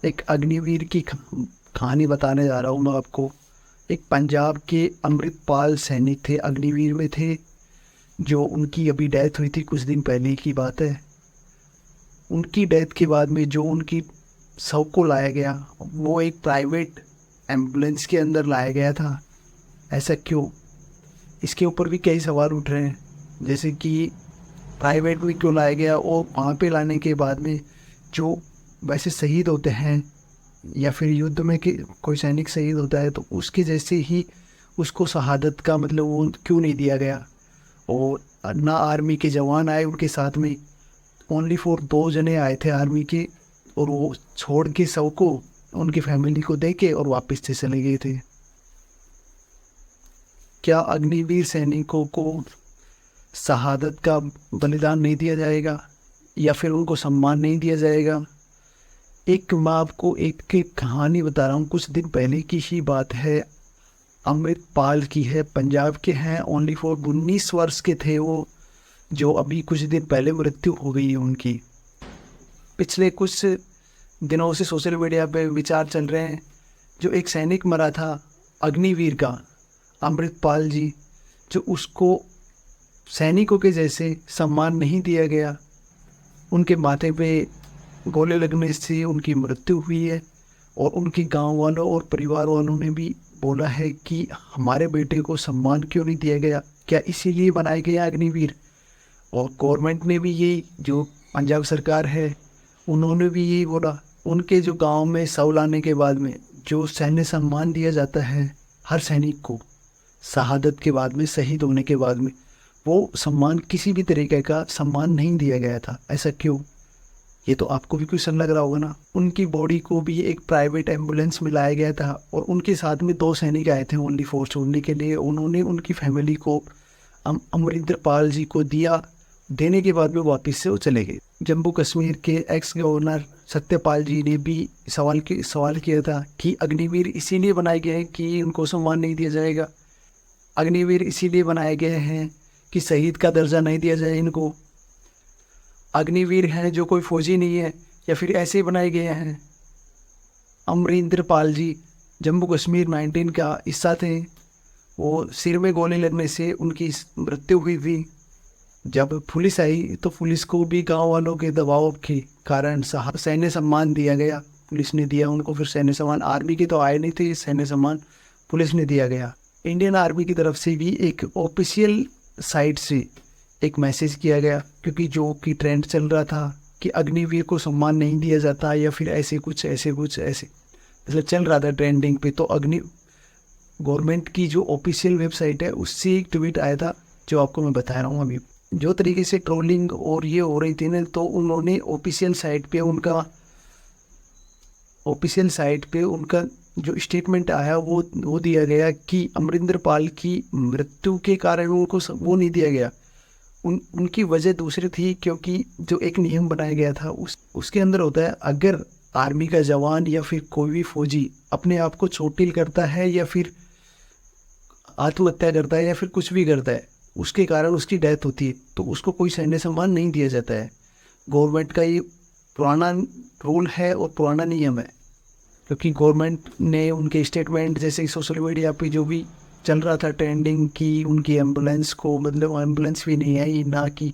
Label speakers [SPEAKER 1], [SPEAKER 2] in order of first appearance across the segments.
[SPEAKER 1] एक अग्निवीर की कहानी बताने जा रहा हूँ मैं आपको। एक पंजाब के अमृतपाल सैनिक थे, अग्निवीर में थे, जो उनकी अभी डेथ हुई थी, कुछ दिन पहले की बात है। उनकी डेथ के बाद में जो उनकी शव को लाया गया, वो एक प्राइवेट एम्बुलेंस के अंदर लाया गया था। ऐसा क्यों? इसके ऊपर भी कई सवाल उठ रहे हैं, जैसे कि प्राइवेट में क्यों लाया गया, और वहाँ पे लाने के बाद में जो वैसे शहीद होते हैं या फिर युद्ध में कि कोई सैनिक शहीद होता है तो उसके जैसे ही उसको शहादत का मतलब वो क्यों नहीं दिया गया। और ना आर्मी के जवान आए उनके साथ में, ओनली फॉर 2 जने आए थे आर्मी के, और वो छोड़ के सब को उनकी फैमिली को दे के और वापस से चले गए थे। क्या अग्निवीर सैनिकों को शहादत का बलिदान नहीं दिया जाएगा, या फिर उनको सम्मान नहीं दिया जाएगा? एक मैं आपको एक कहानी बता रहा हूँ, कुछ दिन पहले की ही बात है। अमृतपाल की है, पंजाब के हैं, ओनली फॉर 19 वर्ष के थे वो, जो अभी कुछ दिन पहले मृत्यु हो गई है उनकी। पिछले कुछ दिनों से सोशल मीडिया पे विचार चल रहे हैं, जो एक सैनिक मरा था अग्निवीर का, अमृतपाल जी, जो उसको सैनिकों के जैसे सम्मान नहीं दिया गया। उनके माथे पे गोले लगने से उनकी मृत्यु हुई है, और उनके गांव वालों और परिवार वालों ने भी बोला है कि हमारे बेटे को सम्मान क्यों नहीं दिया गया, क्या इसीलिए बनाया गया अग्निवीर? और गवर्नमेंट ने भी यही, जो पंजाब सरकार है उन्होंने भी यही बोला। उनके जो गांव में शव लाने के बाद में जो सैन्य सम्मान दिया जाता है हर सैनिक को, शहादत के बाद में, शहीद होने के बाद में, वो सम्मान किसी भी तरीके का सम्मान नहीं दिया गया था। ऐसा क्यों? ये तो आपको भी क्वेश्चन लग रहा होगा ना। उनकी बॉडी को भी एक प्राइवेट एम्बुलेंस में लाया गया था, और उनके साथ में 2 सैनिक आए थे ओनली फॉर छोड़ने के लिए। उन्होंने उनकी फैमिली को अमरिंदर पाल जी को दिया, देने के बाद में वापस से वो चले गए। जम्मू कश्मीर के एक्स गवर्नर सत्यपाल जी ने भी सवाल किया था कि अग्निवीर इसीलिए बनाए गए हैं कि उनको सम्मान नहीं दिया जाएगा, अग्निवीर इसीलिए बनाए गए हैं कि शहीद का दर्जा नहीं दिया जाए इनको, अग्निवीर हैं जो कोई फौजी नहीं है, या फिर ऐसे ही बनाए गए हैं। अमरिंदर पाल जी जम्मू कश्मीर 19 का हिस्सा थे, वो सिर में गोली लगने से उनकी मृत्यु हुई थी। जब पुलिस आई तो पुलिस को भी गांव वालों के दबाव के कारण सैन्य सम्मान दिया गया, पुलिस ने दिया उनको फिर सैन्य सम्मान। आर्मी की तो आए नहीं थे सैन्य सम्मान, पुलिस ने दिया गया। इंडियन आर्मी की तरफ से भी एक ऑफिशियल साइट से एक मैसेज किया गया, क्योंकि जो कि ट्रेंड चल रहा था कि अग्निवीर को सम्मान नहीं दिया जाता, या फिर ऐसे कुछ मतलब चल रहा था ट्रेंडिंग पे। तो गवर्नमेंट की जो ऑफिशियल वेबसाइट है उससे एक ट्वीट आया था, जो आपको मैं बता रहा हूँ अभी। जो तरीके से ट्रोलिंग और ये हो रही थी ना, तो उन्होंने ऑफिशियल साइट पे उनका जो स्टेटमेंट आया वो दिया गया कि अमरिंदर पाल की मृत्यु के कारण उनको वो नहीं दिया गया। उनकी वजह दूसरी थी, क्योंकि जो एक नियम बनाया गया था उसके अंदर होता है, अगर आर्मी का जवान या फिर कोई भी फौजी अपने आप को चोटिल करता है, या फिर आत्महत्या करता है, या फिर कुछ भी करता है, उसके कारण उसकी डेथ होती है, तो उसको कोई सैन्य सम्मान नहीं दिया जाता है। गवर्नमेंट का ये पुराना रूल है और पुराना नियम है, क्योंकि गवर्नमेंट ने उनके स्टेटमेंट, जैसे सोशल मीडिया पे जो भी चल रहा था ट्रेंडिंग, की उनकी एम्बुलेंस को, मतलब एम्बुलेंस भी नहीं आई ना, कि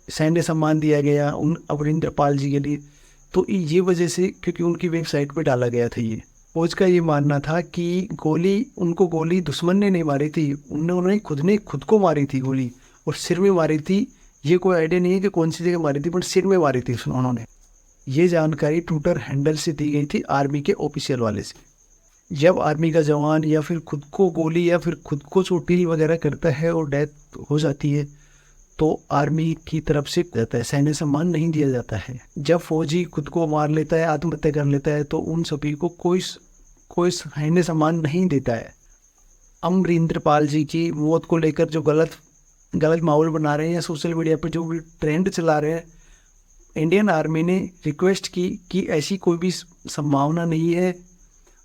[SPEAKER 1] सैन्य सम्मान दिया गया उन अमरिंदर पाल जी के लिए। तो ये वजह से, क्योंकि उनकी वेबसाइट पे डाला गया था ये। फौज का ये मानना था कि उनको गोली दुश्मन ने नहीं मारी थी, उन्होंने खुद को मारी थी गोली, और सिर में मारी थी। ये कोई आइडिया नहीं है कि कौन सी जगह मारी थी, बट सिर में मारी थी उन्होंने। ये जानकारी ट्विटर हैंडल से दी गई थी, आर्मी के ऑफिशियल वाले से। जब आर्मी का जवान या फिर खुद को गोली या फिर खुद को चोटिल वगैरह करता है और डेथ हो जाती है, तो आर्मी की तरफ से जाता है, सैन्य सम्मान नहीं दिया जाता है। जब फौजी खुद को मार लेता है, आत्महत्या कर लेता है, तो उन सभी को कोई सैन्य सम्मान नहीं देता है। अमरिंदर पाल जी की मौत को लेकर जो गलत माहौल बना रहे हैं, या सोशल मीडिया पर जो भी ट्रेंड चला रहे हैं, इंडियन आर्मी ने रिक्वेस्ट की कि ऐसी कोई भी संभावना नहीं है,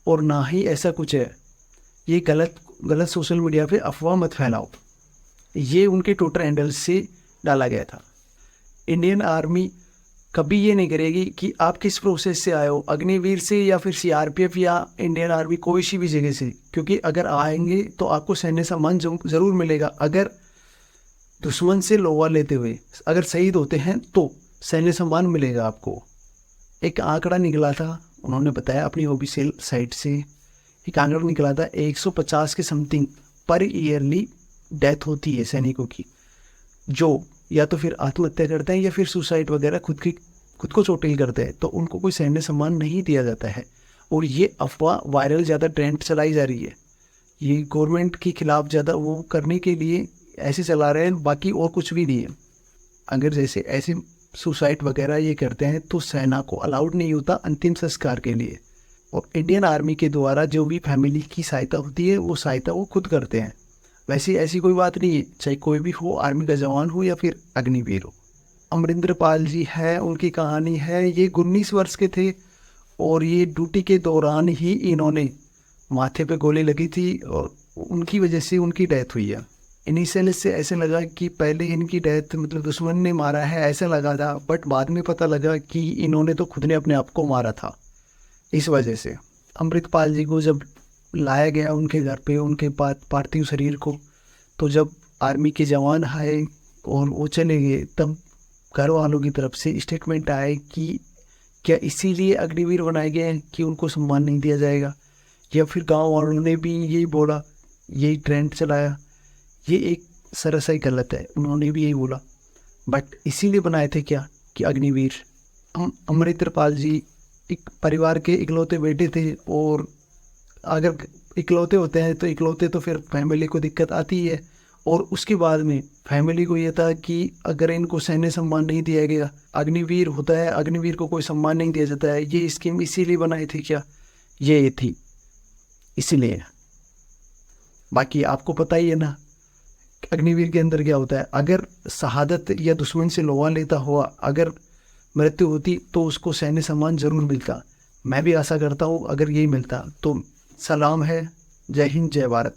[SPEAKER 1] और ना ही ऐसा कुछ है। ये गलत सोशल मीडिया पे अफवाह मत फैलाओ। ये उनके ट्विटर हैंडल से डाला गया था। इंडियन आर्मी कभी ये नहीं करेगी कि आप किस प्रोसेस से आए हो, अग्निवीर से या फिर सीआरपीएफ या इंडियन आर्मी, कोई सी भी जगह से। क्योंकि अगर आएंगे तो आपको सैन्य सम्मान ज़रूर मिलेगा। अगर दुश्मन से लोहा लेते हुए अगर शहीद होते हैं तो सैन्य सम्मान मिलेगा आपको। एक आंकड़ा निकला था, उन्होंने बताया अपनी ऑफिशियल साइट से, एक आंकड़ा निकला था 150 के समथिंग पर ईयरली डेथ होती है सैनिकों की, जो या तो फिर आत्महत्या करते हैं या फिर सुसाइड वगैरह खुद को चोटिल करते हैं, तो उनको कोई सैन्य सम्मान नहीं दिया जाता है। और ये अफवाह वायरल ज़्यादा ट्रेंड चलाई जा रही है, ये गवर्नमेंट के खिलाफ ज़्यादा वो करने के लिए ऐसे चला रहे हैं, बाकी और कुछ भी नहीं है। अगर जैसे ऐसे सुसाइड वगैरह ये करते हैं तो सेना को अलाउड नहीं होता अंतिम संस्कार के लिए। और इंडियन आर्मी के द्वारा जो भी फैमिली की सहायता होती है वो सहायता वो खुद करते हैं। वैसे ऐसी कोई बात नहीं है, चाहे कोई भी हो, आर्मी का जवान हो या फिर अग्निवीर हो। अमरिंदर पाल जी है, उनकी कहानी है, ये 19 वर्ष के थे और ये ड्यूटी के दौरान ही इन्होंने माथे पे गोली लगी थी और उनकी वजह से उनकी डेथ हुई है। इनिशियल से ऐसे लगा कि पहले इनकी डेथ मतलब दुश्मन ने मारा है ऐसा लगा था, बट बाद में पता लगा कि इन्होंने तो खुद ने अपने आप को मारा था। इस वजह से अमृतपाल जी को जब लाया गया उनके घर पे, उनके पार्थिव शरीर को, तो जब आर्मी के जवान आए और वो चले गए, तब घर वालों की तरफ से स्टेटमेंट आए कि क्या इसीलिए अग्निवीर बनाए गए हैं कि उनको सम्मान नहीं दिया जाएगा, या फिर गांव वालों ने भी यही बोला, यही ट्रेंड चलाया। ये एक सरसई गलत है, उन्होंने भी यही बोला, बट इसीलिए बनाए थे क्या कि अग्निवीर। अमृतपाल जी एक परिवार के इकलौते बेटे थे, और अगर इकलौते होते हैं तो इकलौते तो फिर फैमिली को दिक्कत आती है। और उसके बाद में फैमिली को ये था कि अगर इनको सैन्य सम्मान नहीं दिया गया, अग्निवीर होता है, अग्निवीर को कोई सम्मान नहीं दिया जाता है, ये स्कीम इसीलिए बनाई थी क्या, ये थी इसीलिए। बाकी आपको पता ही है ना अग्निवीर के अंदर क्या होता है। अगर शहादत या दुश्मन से लोहा लेता हुआ अगर मृत्यु होती तो उसको सैन्य सम्मान जरूर मिलता। मैं भी आशा करता हूँ अगर यही मिलता तो। सलाम है, जय हिंद, जय भारत।